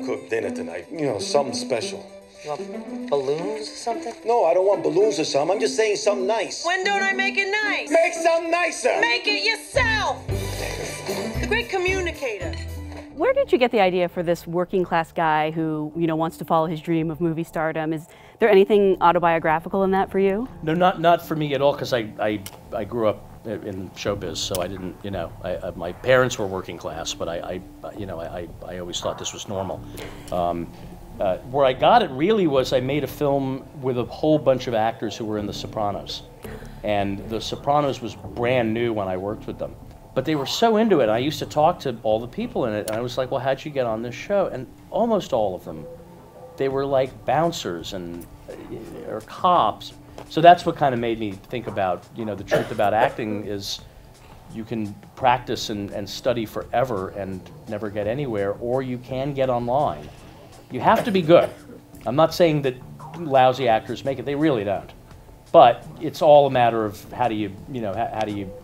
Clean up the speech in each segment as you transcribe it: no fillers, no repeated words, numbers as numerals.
cook dinner tonight. You know, something special. You want balloons or something? No, I don't want balloons or something. I'm just saying something nice. When don't I make it nice? Make something nicer! Make it yourself! The great communicator. Where did you get the idea for this working class guy who, wants to follow his dream of movie stardom? Is there anything autobiographical in that for you? No, not for me at all, because I grew up in showbiz, so I didn't, my parents were working class, but I always thought this was normal. Where I got it really was I made a film with a whole bunch of actors who were in The Sopranos. And The Sopranos was brand new when I worked with them. But they were so into it. I used to talk to all the people in it, and I was like, well, how'd you get on this show? And almost all of them, they were like bouncers or cops. So that's what kind of made me think about, the truth about acting is you can practice and study forever and never get anywhere, or you can get online. You have to be good. I'm not saying that lousy actors make it, they really don't. But it's all a matter of how do you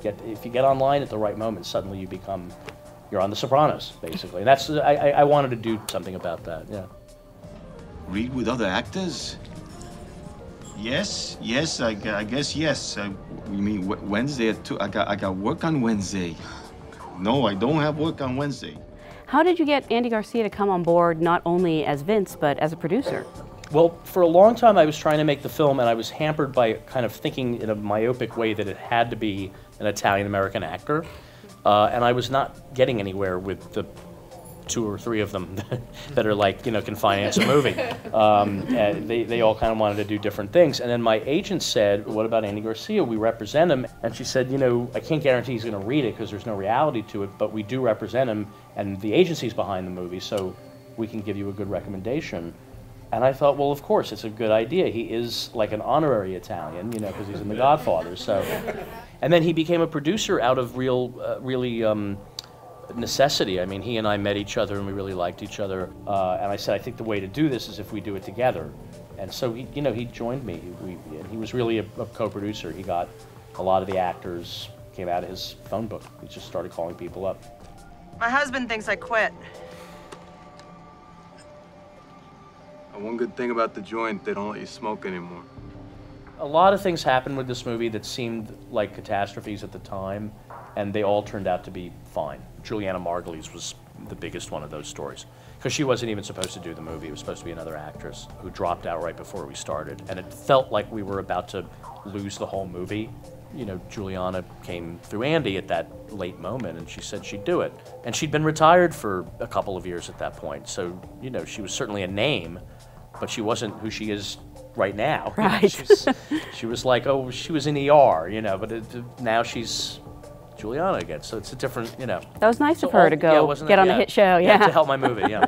get, if you get online at the right moment, suddenly you're on The Sopranos, basically. And that's, I wanted to do something about that, yeah. Read with other actors? Yes, I guess yes. You mean Wednesday at 2? I got work on Wednesday. No, I don't have work on Wednesday. How did you get Andy Garcia to come on board not only as Vince, but as a producer? Well, for a long time I was trying to make the film, and I was hampered by kind of thinking in a myopic way that it had to be an Italian-American actor. And I was not getting anywhere with the 2 or 3 of them that are like, can finance a movie. They all kind of wanted to do different things. And then my agent said, what about Andy Garcia? We represent him. And she said, I can't guarantee he's going to read it because there's no reality to it, but we do represent him, and the agency's behind the movie, so we can give you a good recommendation. And I thought, well, of course, it's a good idea. He is like an honorary Italian, because he's in The Godfather. So, and then he became a producer out of really necessity. I mean, he and I met each other, and we really liked each other. And I said, I think the way to do this is if we do it together. And so he joined me. And he was really a co-producer. He got a lot of the actors, came out of his phone book. He just started calling people up. My husband thinks I quit. One good thing about the joint, they don't let you smoke anymore. A lot of things happened with this movie that seemed like catastrophes at the time, and they all turned out to be fine. Juliana Margulies was the biggest one of those stories, because she wasn't even supposed to do the movie. It was supposed to be another actress who dropped out right before we started, and it felt like we were about to lose the whole movie. Juliana came through Andy at that late moment, and she said she'd do it. And she'd been retired for a couple of years at that point, so, she was certainly a name, but she wasn't who she is right now. Right. She was like, oh, she was in ER, but now she's Juliana again, so it's a different, That was nice of her to go get on a hit show, yeah. To help my movie, yeah.